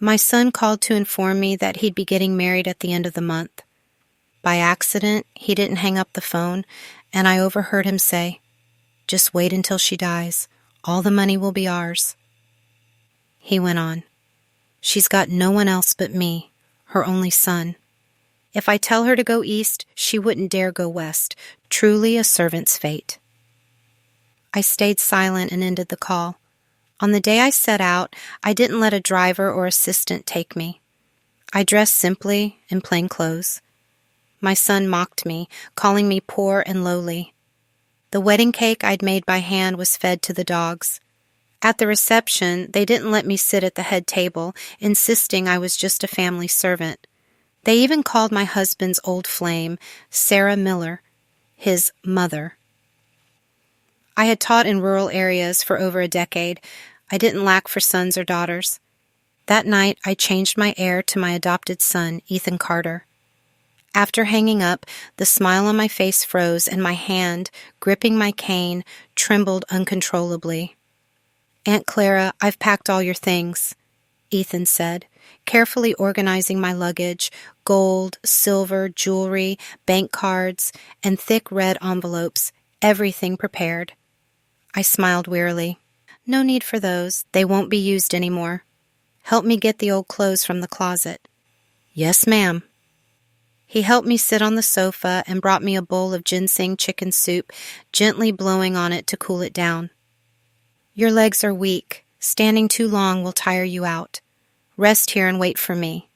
My son called to inform me that he'd be getting married at the end of the month. By accident, he didn't hang up the phone, and I overheard him say, "Just wait until she dies. All the money will be ours." He went on, "She's got no one else but me, her only son. If I tell her to go east, she wouldn't dare go west. Truly a servant's fate." I stayed silent and ended the call. On the day I set out, I didn't let a driver or assistant take me. I dressed simply in plain clothes. My son mocked me, calling me poor and lowly. The wedding cake I'd made by hand was fed to the dogs. At the reception, they didn't let me sit at the head table, insisting I was just a family servant. They even called my husband's old flame, Sarah Miller, his mother. I had taught in rural areas for over a decade. I didn't lack for sons or daughters. That night, I changed my heir to my adopted son, Ethan Carter. After hanging up, the smile on my face froze and my hand, gripping my cane, trembled uncontrollably. "Aunt Clara, I've packed all your things," Ethan said, carefully organizing my luggage, gold, silver, jewelry, bank cards, and thick red envelopes, everything prepared. I smiled wearily. "No need for those. They won't be used anymore. Help me get the old clothes from the closet." "Yes, ma'am." He helped me sit on the sofa and brought me a bowl of ginseng chicken soup, gently blowing on it to cool it down. "Your legs are weak. Standing too long will tire you out. Rest here and wait for me."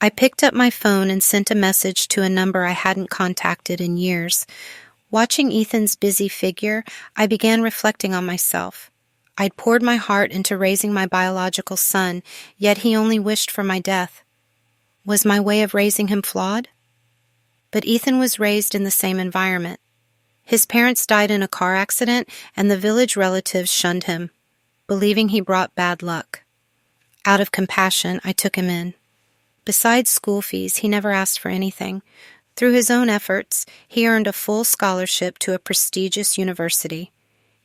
I picked up my phone and sent a message to a number I hadn't contacted in years. Watching Ethan's busy figure, I began reflecting on myself. I'd poured my heart into raising my biological son, yet he only wished for my death. Was my way of raising him flawed? But Ethan was raised in the same environment. His parents died in a car accident, and the village relatives shunned him, believing he brought bad luck. Out of compassion, I took him in. Besides school fees, he never asked for anything. Through his own efforts, he earned a full scholarship to a prestigious university.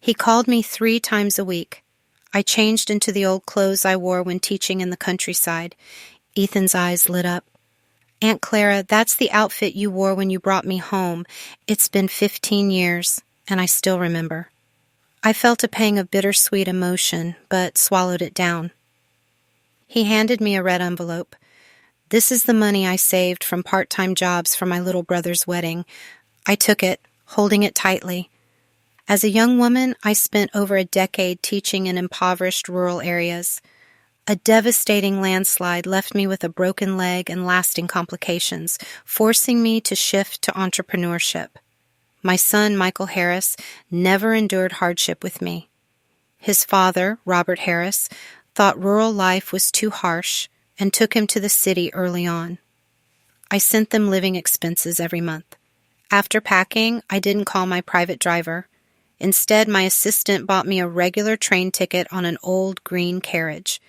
He called me 3 times a week. I changed into the old clothes I wore when teaching in the countryside. Ethan's eyes lit up. "Aunt Clara, that's the outfit you wore when you brought me home. It's been 15 years, and I still remember." I felt a pang of bittersweet emotion, but swallowed it down. He handed me a red envelope. "This is the money I saved from part-time jobs for my little brother's wedding." I took it, holding it tightly. As a young woman, I spent over a decade teaching in impoverished rural areas. A devastating landslide left me with a broken leg and lasting complications, forcing me to shift to entrepreneurship. My son, Michael Harris, never endured hardship with me. His father, Robert Harris, thought rural life was too harsh and took him to the city early on. I sent them living expenses every month. After packing, I didn't call my private driver. Instead, my assistant bought me a regular train ticket on an old green carriage.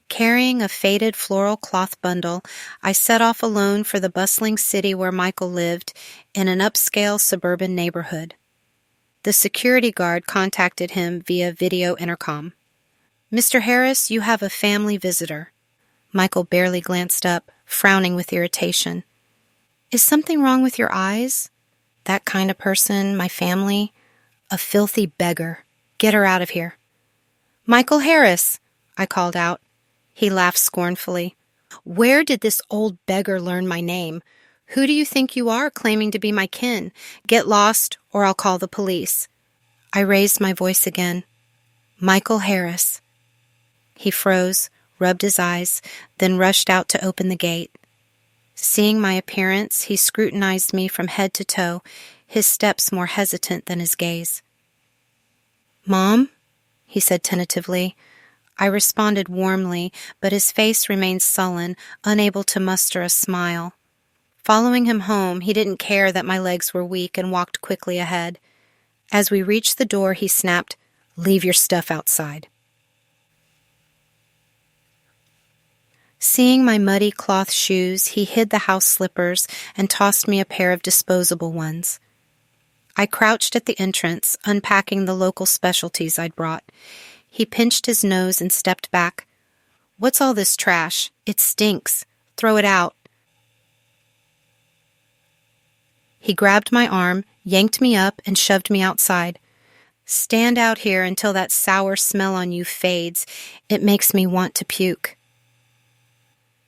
Carrying a faded floral cloth bundle, I set off alone for the bustling city where Michael lived in an upscale suburban neighborhood. The security guard contacted him via video intercom. "Mr. Harris, you have a family visitor." Michael barely glanced up, frowning with irritation. "Is something wrong with your eyes? That kind of person, my family? A filthy beggar. Get her out of here." "Michael Harris," I called out. He laughed scornfully. "Where did this old beggar learn my name? Who do you think you are, claiming to be my kin? Get lost, or I'll call the police." I raised my voice again. "Michael Harris." He froze, rubbed his eyes, then rushed out to open the gate. Seeing my appearance, he scrutinized me from head to toe, his steps more hesitant than his gaze. "Mom?" he said tentatively. I responded warmly, but his face remained sullen, unable to muster a smile. Following him home, he didn't care that my legs were weak and walked quickly ahead. As we reached the door, he snapped, "Leave your stuff outside." Seeing my muddy cloth shoes, he hid the house slippers and tossed me a pair of disposable ones. I crouched at the entrance, unpacking the local specialties I'd brought. He pinched his nose and stepped back. "What's all this trash? It stinks. Throw it out." He grabbed my arm, yanked me up, and shoved me outside. "Stand out here until that sour smell on you fades. It makes me want to puke."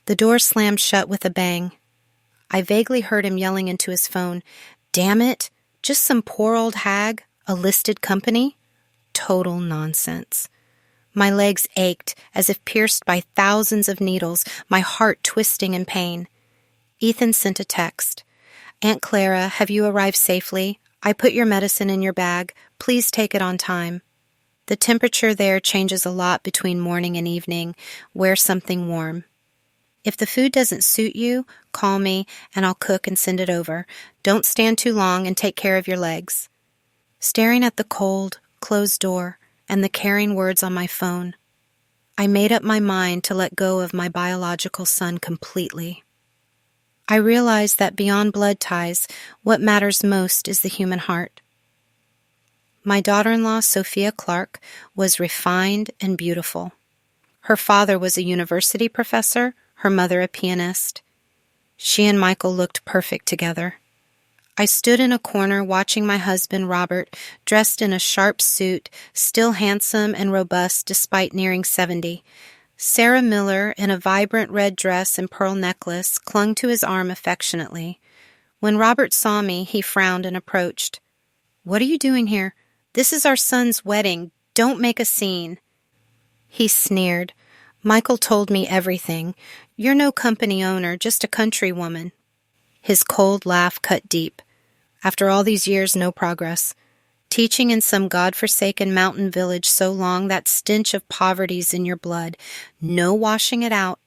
The door slammed shut with a bang. I vaguely heard him yelling into his phone, "Damn it! Just some poor old hag? A listed company?" Total nonsense. My legs ached as if pierced by thousands of needles, my heart twisting in pain. Ethan sent a text. "Aunt Clara, have you arrived safely? I put your medicine in your bag. Please take it on time. The temperature there changes a lot between morning and evening. Wear something warm. If the food doesn't suit you, call me and I'll cook and send it over. Don't stand too long and take care of your legs." Staring at the cold, closed door and the caring words on my phone, I made up my mind to let go of my biological son completely. I realized that beyond blood ties, what matters most is the human heart. My daughter-in-law, Sophia Clark, was refined and beautiful. Her father was a university professor, her mother a pianist. She and Michael looked perfect together. I stood in a corner watching my husband, Robert, dressed in a sharp suit, still handsome and robust despite nearing 70. Sarah Miller, in a vibrant red dress and pearl necklace, clung to his arm affectionately. When Robert saw me, he frowned and approached. "What are you doing here? This is our son's wedding. Don't make a scene." He sneered. "Michael told me everything. You're no company owner, just a country woman." His cold laugh cut deep. After all these years, no progress. Teaching in some God-forsaken mountain village so long that stench of poverty's in your blood. No washing it out.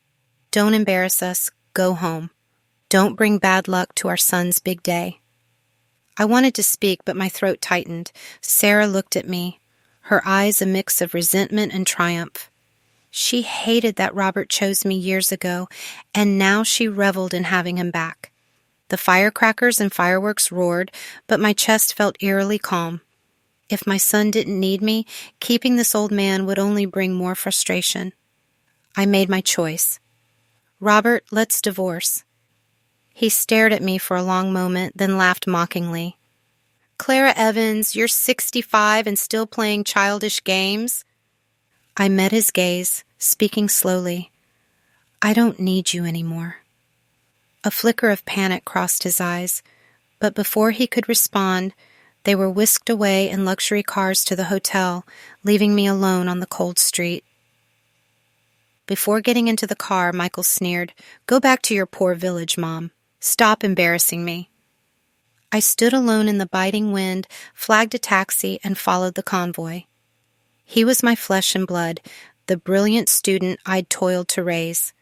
Don't embarrass us. Go home. Don't bring bad luck to our son's big day. I wanted to speak, but my throat tightened. Sarah looked at me, her eyes a mix of resentment and triumph. She hated that Robert chose me years ago, and now she reveled in having him back. The firecrackers and fireworks roared, but my chest felt eerily calm. If my son didn't need me, keeping this old man would only bring more frustration. I made my choice. "Robert, let's divorce." He stared at me for a long moment, then laughed mockingly. "Clara Evans, you're 65 and still playing childish games?" I met his gaze, speaking slowly. "I don't need you anymore." A flicker of panic crossed his eyes, but before he could respond, they were whisked away in luxury cars to the hotel, leaving me alone on the cold street. Before getting into the car, Michael sneered, "Go back to your poor village, Mom. Stop embarrassing me." I stood alone in the biting wind, flagged a taxi, and followed the convoy. He was my flesh and blood, the brilliant student I'd toiled to raise.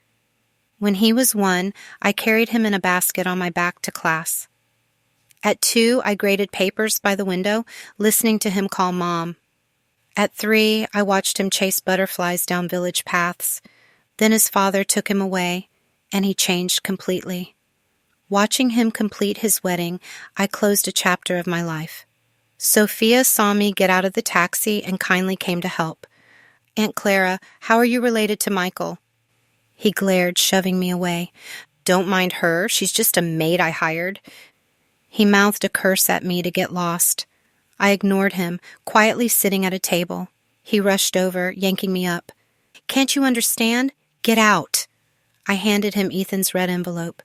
When he was 1, I carried him in a basket on my back to class. At 2, I graded papers by the window, listening to him call Mom. At 3, I watched him chase butterflies down village paths. Then his father took him away, and he changed completely. Watching him complete his wedding, I closed a chapter of my life. Sophia saw me get out of the taxi and kindly came to help. "Aunt Clara, how are you related to Michael?" He glared, shoving me away. "Don't mind her. She's just a maid I hired." He mouthed a curse at me to get lost. I ignored him, quietly sitting at a table. He rushed over, yanking me up. "Can't you understand? Get out." I handed him Ethan's red envelope.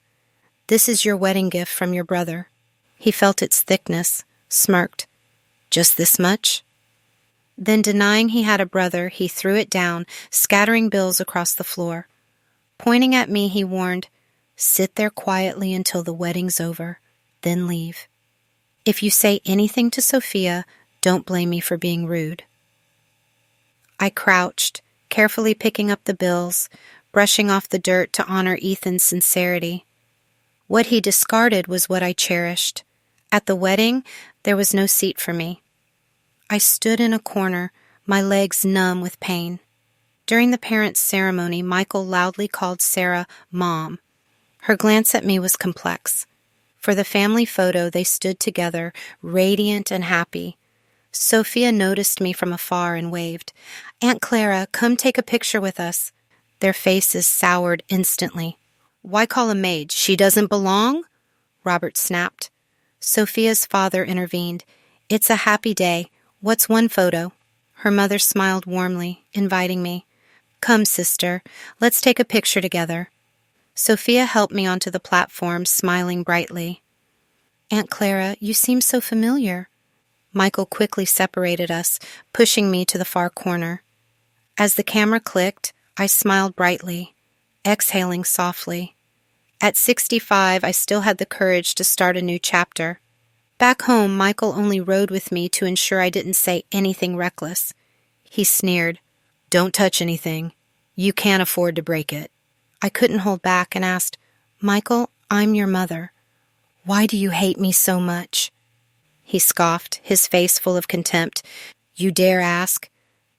"This is your wedding gift from your brother." He felt its thickness, smirked. "Just this much?" Then, denying he had a brother, he threw it down, scattering bills across the floor. Pointing at me, he warned, "Sit there quietly until the wedding's over, then leave. If you say anything to Sophia, don't blame me for being rude." I crouched, carefully picking up the bills, brushing off the dirt to honor Ethan's sincerity. What he discarded was what I cherished. At the wedding, there was no seat for me. I stood in a corner, my legs numb with pain. During the parents' ceremony, Michael loudly called Sarah Mom. Her glance at me was complex. For the family photo, they stood together, radiant and happy. Sophia noticed me from afar and waved. Aunt Clara, come take a picture with us. Their faces soured instantly. Why call a maid? She doesn't belong? Robert snapped. Sophia's father intervened. It's a happy day. What's one photo? Her mother smiled warmly, inviting me. Come, sister. Let's take a picture together. Sophia helped me onto the platform, smiling brightly. Aunt Clara, you seem so familiar. Michael quickly separated us, pushing me to the far corner. As the camera clicked, I smiled brightly, exhaling softly. At 65, I still had the courage to start a new chapter. Back home, Michael only rode with me to ensure I didn't say anything reckless. He sneered, Don't touch anything. You can't afford to break it. I couldn't hold back and asked, Michael, I'm your mother. Why do you hate me so much? He scoffed, his face full of contempt. You dare ask?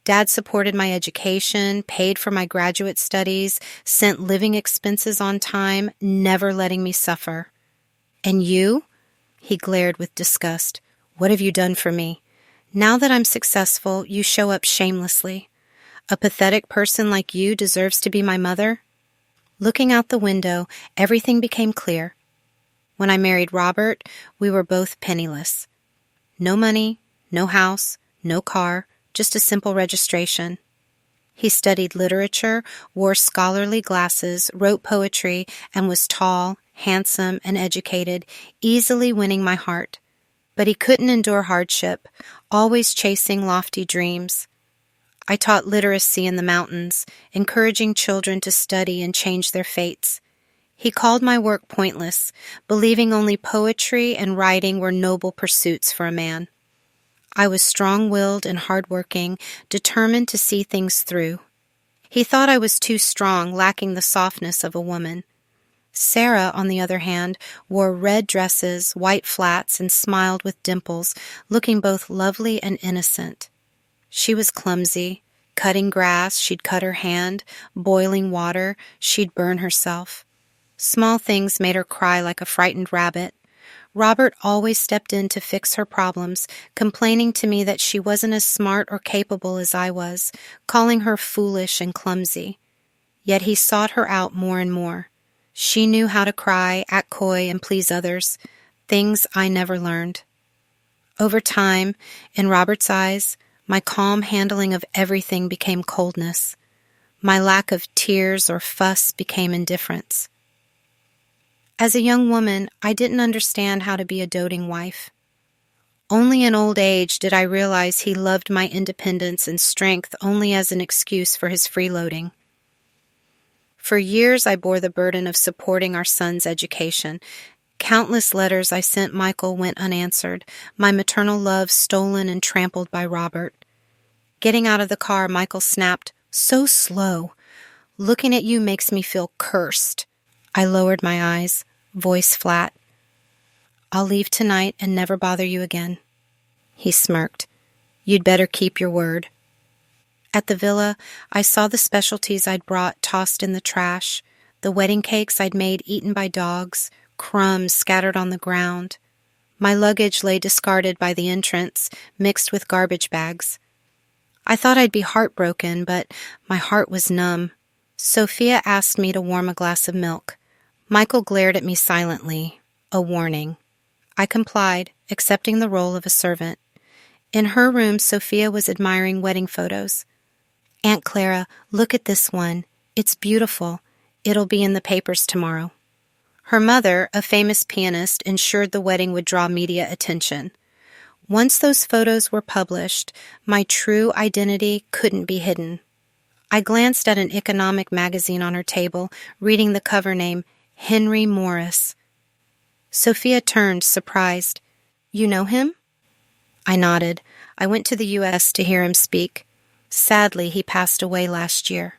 Dad supported my education, paid for my graduate studies, sent living expenses on time, never letting me suffer. And you? He glared with disgust. What have you done for me? Now that I'm successful, you show up shamelessly. A pathetic person like you deserves to be my mother? Looking out the window, everything became clear. When I married Robert, we were both penniless. No money, no house, no car, just a simple registration. He studied literature, wore scholarly glasses, wrote poetry, and was tall, handsome, and educated, easily winning my heart. But he couldn't endure hardship, always chasing lofty dreams. I taught literacy in the mountains, encouraging children to study and change their fates. He called my work pointless, believing only poetry and writing were noble pursuits for a man. I was strong-willed and hard-working, determined to see things through. He thought I was too strong, lacking the softness of a woman. Sarah, on the other hand, wore red dresses, white flats, and smiled with dimples, looking both lovely and innocent. She was clumsy. Cutting grass, she'd cut her hand. Boiling water, she'd burn herself. Small things made her cry like a frightened rabbit. Robert always stepped in to fix her problems, complaining to me that she wasn't as smart or capable as I was, calling her foolish and clumsy. Yet he sought her out more and more. She knew how to cry, act coy, and please others, things I never learned. Over time, in Robert's eyes, my calm handling of everything became coldness. My lack of tears or fuss became indifference. As a young woman, I didn't understand how to be a doting wife. Only in old age did I realize he loved my independence and strength only as an excuse for his freeloading. For years I bore the burden of supporting our son's education. Countless letters I sent Michael went unanswered, my maternal love stolen and trampled by Robert. Getting out of the car, Michael snapped, "So slow. Looking at you makes me feel cursed." I lowered my eyes, voice flat. "I'll leave tonight and never bother you again." He smirked. "You'd better keep your word." At the villa, I saw the specialties I'd brought tossed in the trash, the wedding cakes I'd made eaten by dogs, crumbs scattered on the ground. My luggage lay discarded by the entrance, mixed with garbage bags. I thought I'd be heartbroken, but my heart was numb. Sophia asked me to warm a glass of milk. Michael glared at me silently, a warning. I complied, accepting the role of a servant. In her room, Sophia was admiring wedding photos. "Aunt Clara, look at this one. It's beautiful. It'll be in the papers tomorrow." Her mother, a famous pianist, ensured the wedding would draw media attention. Once those photos were published, my true identity couldn't be hidden. I glanced at an economic magazine on her table, reading the cover name, Henry Morris. Sophia turned, surprised. "You know him?" I nodded. I went to the U.S. to hear him speak. Sadly, he passed away last year.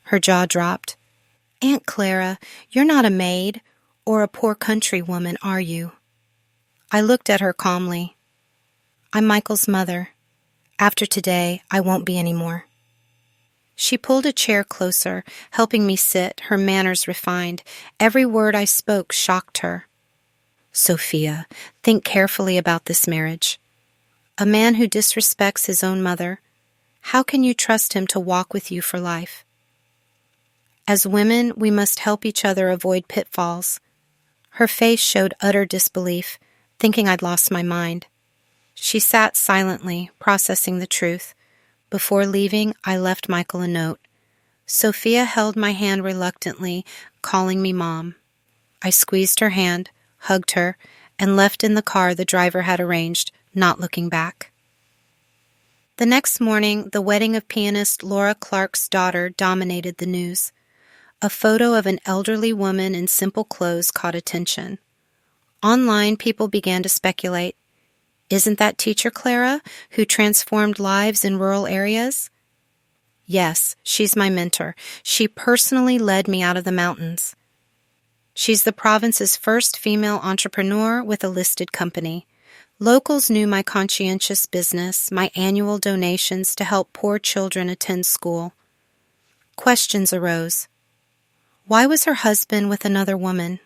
Her jaw dropped. "Aunt Clara, you're not a maid or a poor country woman, are you?" I looked at her calmly. "I'm Michael's mother. After today, I won't be any more." She pulled a chair closer, helping me sit, her manners refined. Every word I spoke shocked her. "Sophia, think carefully about this marriage. A man who disrespects his own mother, How can you trust him to walk with you for life? As women, we must help each other avoid pitfalls. Her face showed utter disbelief, thinking I'd lost my mind. She sat silently, processing the truth. Before leaving, I left Michael a note. Sophia held my hand reluctantly, calling me Mom. I squeezed her hand, hugged her, and left in the car the driver had arranged, not looking back. The next morning, the wedding of pianist Laura Clark's daughter dominated the news. A photo of an elderly woman in simple clothes caught attention. Online, people began to speculate. Isn't that teacher Clara, who transformed lives in rural areas? Yes, she's my mentor. She personally led me out of the mountains. She's the province's first female entrepreneur with a listed company. Locals knew my conscientious business, my annual donations to help poor children attend school. Questions arose. Why was her husband with another woman?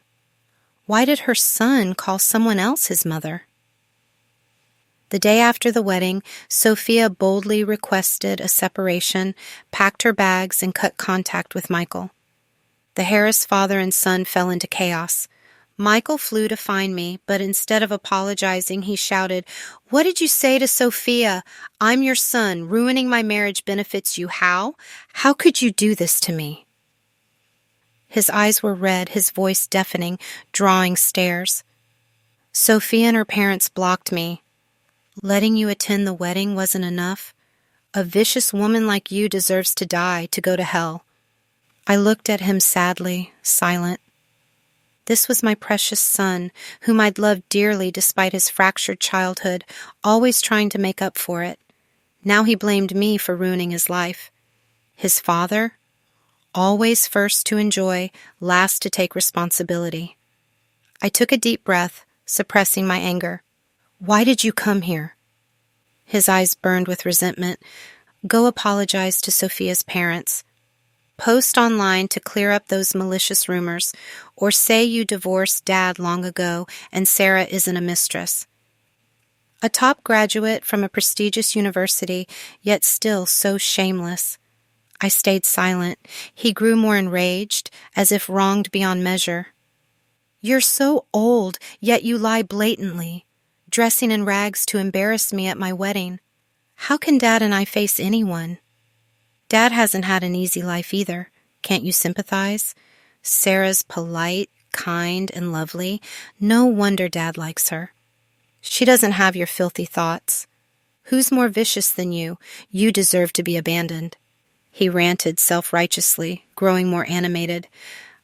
Why did her son call someone else his mother? The day after the wedding, Sophia boldly requested a separation, packed her bags, and cut contact with Michael. The Harris father and son fell into chaos. Michael flew to find me, but instead of apologizing, he shouted, "What did you say to Sophia? I'm your son. Ruining my marriage benefits you how? How could you do this to me?" His eyes were red, his voice deafening, drawing stares. Sophia and her parents blocked me. Letting you attend the wedding wasn't enough. A vicious woman like you deserves to die, to go to hell. I looked at him sadly, silent. This was my precious son, whom I'd loved dearly despite his fractured childhood, always trying to make up for it. Now he blamed me for ruining his life. His father? Always first to enjoy, last to take responsibility. I took a deep breath, suppressing my anger. Why did you come here? His eyes burned with resentment. Go apologize to Sophia's parents. Post online to clear up those malicious rumors, or say you divorced Dad long ago and Sarah isn't a mistress. A top graduate from a prestigious university, yet still so shameless. I stayed silent. He grew more enraged, as if wronged beyond measure. You're so old, yet you lie blatantly, dressing in rags to embarrass me at my wedding. How can Dad and I face anyone? Dad hasn't had an easy life either. Can't you sympathize? Sarah's polite, kind, and lovely. No wonder Dad likes her. She doesn't have your filthy thoughts. Who's more vicious than you? You deserve to be abandoned. He ranted self-righteously, growing more animated.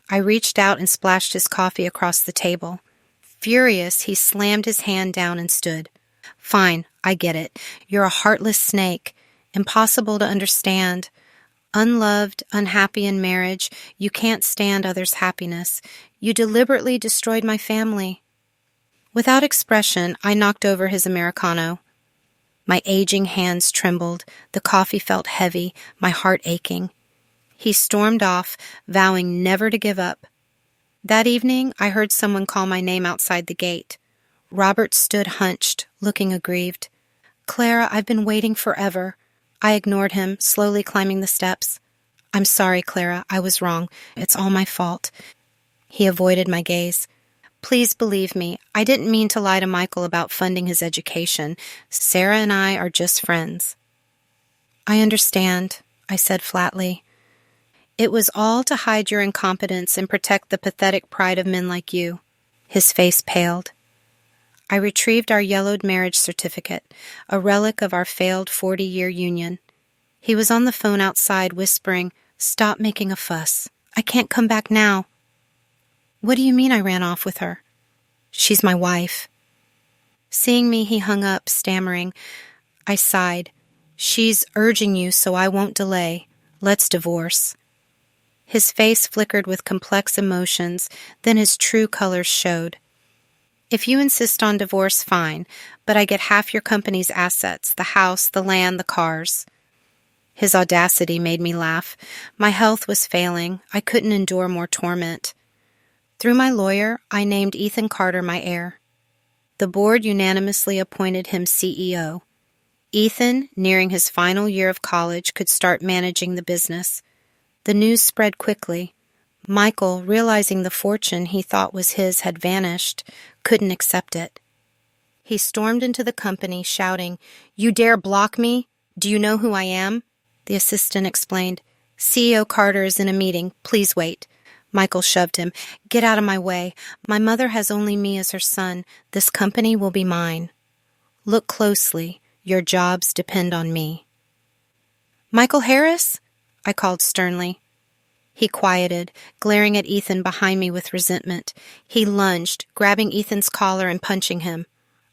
I reached out and splashed his coffee across the table. Furious, he slammed his hand down and stood. Fine, I get it. You're a heartless snake. Impossible to understand. Unloved, unhappy in marriage, you can't stand others' happiness. You deliberately destroyed my family. Without expression, I knocked over his Americano. My aging hands trembled, the coffee felt heavy, my heart aching. He stormed off, vowing never to give up. That evening, I heard someone call my name outside the gate. Robert stood hunched, looking aggrieved. Clara, I've been waiting forever. I ignored him, slowly climbing the steps. I'm sorry, Clara, I was wrong. It's all my fault. He avoided my gaze. Please believe me, I didn't mean to lie to Michael about funding his education. Sarah and I are just friends. I understand, I said flatly. It was all to hide your incompetence and protect the pathetic pride of men like you. His face paled. I retrieved our yellowed marriage certificate, a relic of our failed 40-year union. He was on the phone outside, whispering, "Stop making a fuss. I can't come back now." What do you mean I ran off with her? She's my wife. Seeing me, he hung up, stammering. I sighed. She's urging you, so I won't delay. Let's divorce. His face flickered with complex emotions, then his true colors showed. If you insist on divorce, fine, but I get half your company's assets, the house, the land, the cars. His audacity made me laugh. My health was failing. I couldn't endure more torment. Through my lawyer, I named Ethan Carter my heir. The board unanimously appointed him CEO. Ethan, nearing his final year of college, could start managing the business. The news spread quickly. Michael, realizing the fortune he thought was his had vanished, couldn't accept it. He stormed into the company, shouting, "You dare block me? Do you know who I am?" The assistant explained, "CEO Carter is in a meeting. Please wait." Michael shoved him. "Get out of my way. My mother has only me as her son. This company will be mine. Look closely. Your jobs depend on me." "Michael Harris?" I called sternly. He quieted, glaring at Ethan behind me with resentment. He lunged, grabbing Ethan's collar and punching him.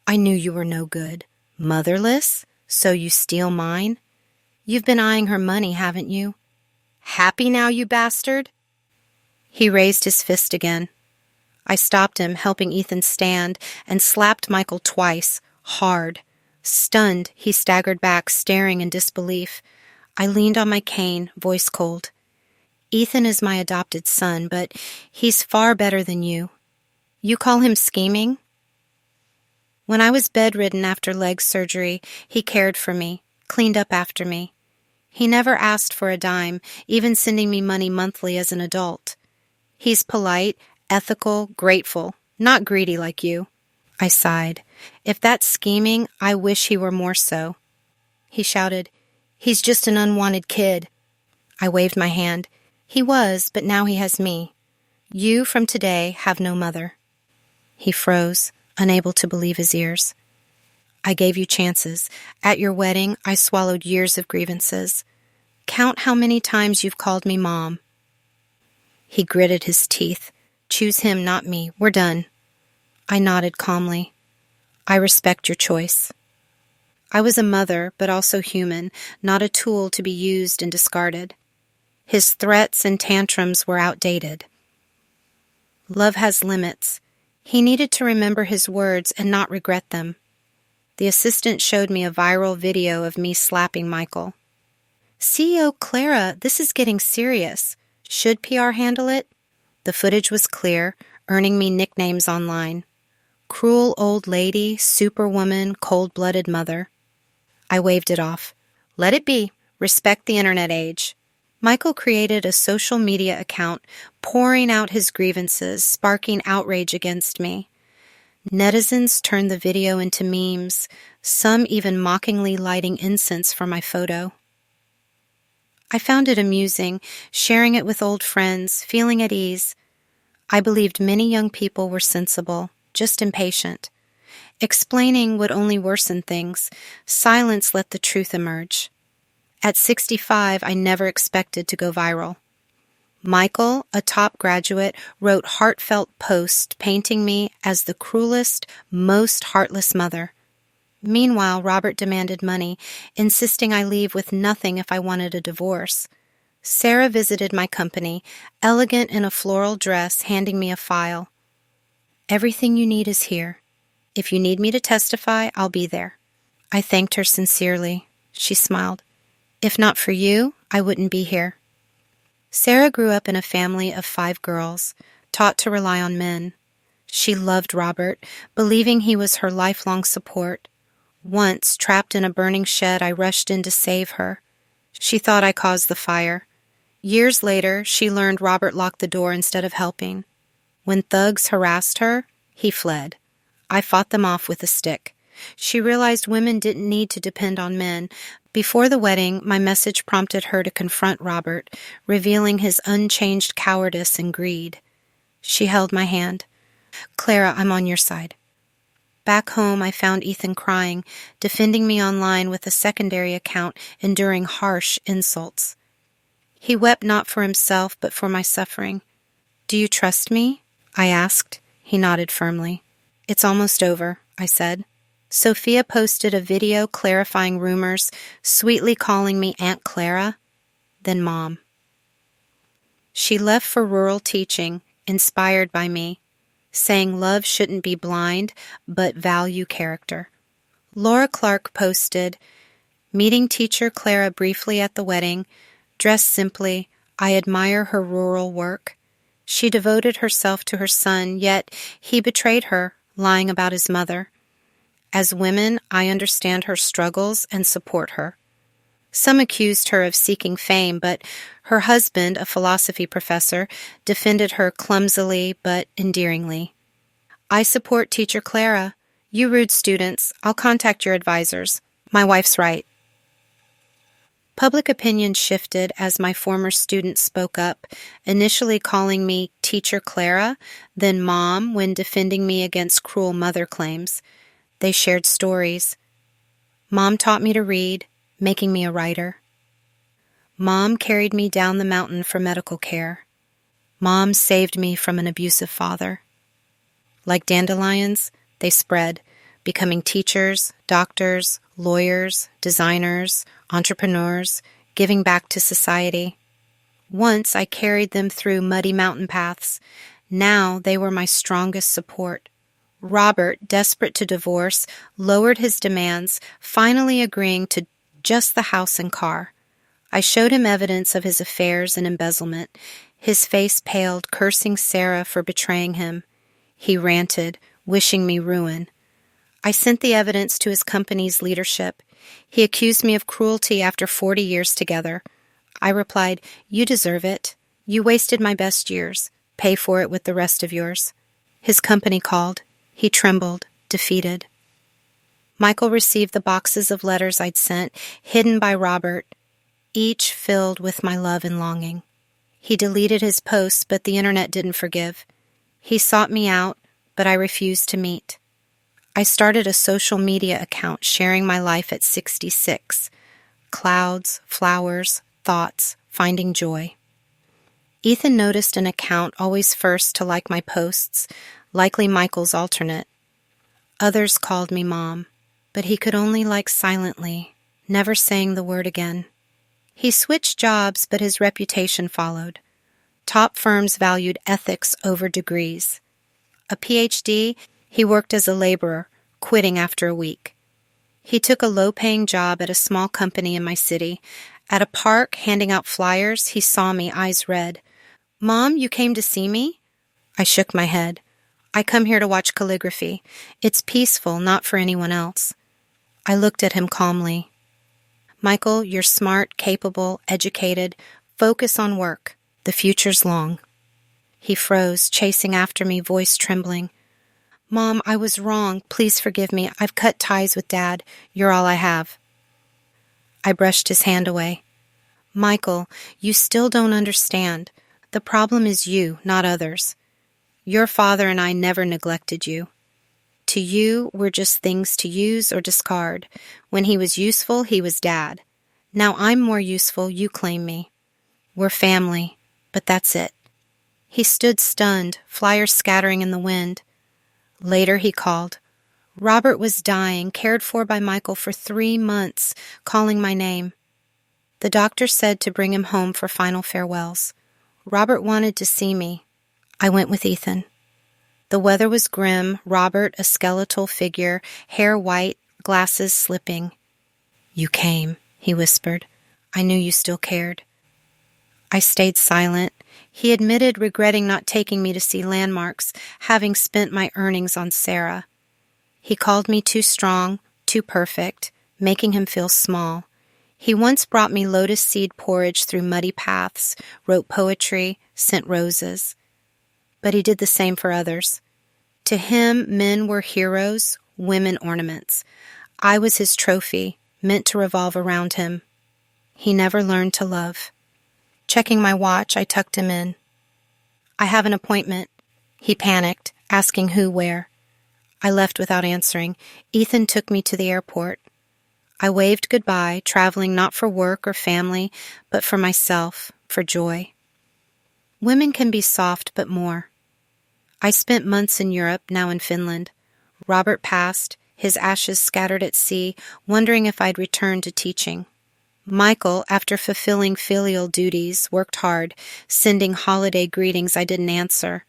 "I knew you were no good. Motherless? So you steal mine? You've been eyeing her money, haven't you? Happy now, you bastard?" He raised his fist again. I stopped him, helping Ethan stand, and slapped Michael twice, hard. Stunned, he staggered back, staring in disbelief. I leaned on my cane, voice cold. "Ethan is my adopted son, but he's far better than you. You call him scheming?" When I was bedridden after leg surgery, he cared for me, cleaned up after me. He never asked for a dime, even sending me money monthly as an adult. He's polite, ethical, grateful, not greedy like you. I sighed. If that's scheming, I wish he were more so. He shouted, "He's just an unwanted kid." I waved my hand. "He was, but now he has me. You, from today, have no mother." He froze, unable to believe his ears. "I gave you chances. At your wedding, I swallowed years of grievances. Count how many times you've called me Mom." He gritted his teeth. "Choose him, not me. We're done." I nodded calmly. "I respect your choice." I was a mother, but also human, not a tool to be used and discarded. His threats and tantrums were outdated. Love has limits. He needed to remember his words and not regret them. The assistant showed me a viral video of me slapping Michael. "CEO Clara, this is getting serious. Should PR handle it?" The footage was clear, earning me nicknames online. Cruel old lady, superwoman, cold-blooded mother. I waved it off. "Let it be. Respect the internet age." Michael created a social media account, pouring out his grievances, sparking outrage against me. Netizens turned the video into memes, some even mockingly lighting incense for my photo. I found it amusing, sharing it with old friends, feeling at ease. I believed many young people were sensible, just impatient. Explaining would only worsen things. Silence let the truth emerge. At 65, I never expected to go viral. Michael, a top graduate, wrote heartfelt posts painting me as the cruelest, most heartless mother. Meanwhile, Robert demanded money, insisting I leave with nothing if I wanted a divorce. Sarah visited my company, elegant in a floral dress, handing me a file. "Everything you need is here. If you need me to testify, I'll be there." I thanked her sincerely. She smiled. "If not for you, I wouldn't be here." Sarah grew up in a family of 5 girls, taught to rely on men. She loved Robert, believing he was her lifelong support. Once, trapped in a burning shed, I rushed in to save her. She thought I caused the fire. Years later, she learned Robert locked the door instead of helping. When thugs harassed her, he fled. I fought them off with a stick. She realized women didn't need to depend on men. Before the wedding, my message prompted her to confront Robert, revealing his unchanged cowardice and greed. She held my hand. "Clara, I'm on your side." Back home, I found Ethan crying, defending me online with a secondary account, enduring harsh insults. He wept not for himself, but for my suffering. "Do you trust me?" I asked. He nodded firmly. "It's almost over," I said. Sophia posted a video clarifying rumors, sweetly calling me Aunt Clara, then Mom. She left for rural teaching, inspired by me, saying love shouldn't be blind, but value character. Laura Clark posted, "Meeting teacher Clara briefly at the wedding, dressed simply, I admire her rural work. She devoted herself to her son, yet he betrayed her, lying about his mother. As women, I understand her struggles and support her. Some accused her of seeking fame, but her husband, a philosophy professor, defended her clumsily but endearingly. I support Teacher Clara. You rude students, I'll contact your advisors. My wife's right. Public opinion shifted as my former students spoke up, initially calling me Teacher Clara, then Mom when defending me against cruel mother claims. They shared stories. Mom taught me to read, making me a writer. Mom carried me down the mountain for medical care. Mom saved me from an abusive father. Like dandelions, they spread, becoming teachers, doctors, lawyers, designers, entrepreneurs, giving back to society. Once I carried them through muddy mountain paths. Now they were my strongest support. Robert, desperate to divorce, lowered his demands, finally agreeing to just the house and car. I showed him evidence of his affairs and embezzlement. His face paled, cursing Sarah for betraying him. He ranted, wishing me ruin. I sent the evidence to his company's leadership. He accused me of cruelty after 40 years together. I replied, "You deserve it. You wasted my best years. Pay for it with the rest of yours." His company called. He trembled, defeated. Michael received the boxes of letters I'd sent, hidden by Robert, each filled with my love and longing. He deleted his posts, but the internet didn't forgive. He sought me out, but I refused to meet. I started a social media account sharing my life at 66. Clouds, flowers, thoughts, finding joy. Ethan noticed an account always first to like my posts, likely Michael's alternate. Others called me Mom, but he could only like silently, never saying the word again. He switched jobs, but his reputation followed. Top firms valued ethics over degrees. A PhD, he worked as a laborer, quitting after a week. He took a low-paying job at a small company in my city. At a park, handing out flyers, he saw me, eyes red. "Mom, you came to see me?" I shook my head. "I come here to watch calligraphy. It's peaceful, not for anyone else." I looked at him calmly. "Michael, you're smart, capable, educated. Focus on work. The future's long." He froze, chasing after me, voice trembling. "Mom, I was wrong. Please forgive me. I've cut ties with Dad. You're all I have." I brushed his hand away. "Michael, you still don't understand. The problem is you, not others. Your father and I never neglected you. To you, we're just things to use or discard. When he was useful, he was Dad. Now I'm more useful, you claim me. We're family, but that's it." He stood stunned, flyers scattering in the wind. Later he called. Robert was dying, cared for by Michael for 3 months, calling my name. The doctor said to bring him home for final farewells. Robert wanted to see me. I went with Ethan. The weather was grim, Robert a skeletal figure, hair white, glasses slipping. "You came," he whispered. "I knew you still cared." I stayed silent. He admitted regretting not taking me to see landmarks, having spent my earnings on Sarah. He called me too strong, too perfect, making him feel small. He once brought me lotus seed porridge through muddy paths, wrote poetry, sent roses. But he did the same for others. To him, men were heroes, women ornaments. I was his trophy, meant to revolve around him. He never learned to love. Checking my watch, I tucked him in. "I have an appointment." He panicked, asking who, where. I left without answering. Ethan took me to the airport. I waved goodbye, traveling not for work or family, but for myself, for joy. Women can be soft, but more. I spent months in Europe, now in Finland. Robert passed, his ashes scattered at sea, wondering if I'd return to teaching. Michael, after fulfilling filial duties, worked hard, sending holiday greetings I didn't answer.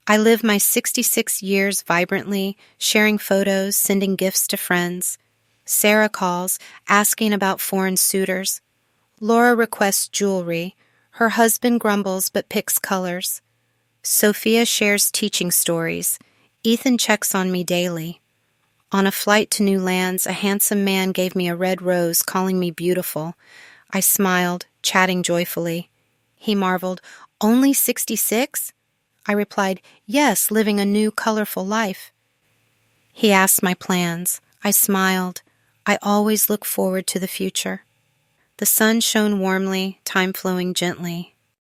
I live my 66 years vibrantly, sharing photos, sending gifts to friends. Sarah calls, asking about foreign suitors. Laura requests jewelry. Her husband grumbles but picks colors. Sophia shares teaching stories. Ethan checks on me daily. On a flight to new lands, a handsome man gave me a red rose, calling me beautiful. I smiled, chatting joyfully. He marveled, "Only 66?" I replied, "Yes, living a new, colorful life." He asked my plans. I smiled. I always look forward to the future. The sun shone warmly, time flowing gently.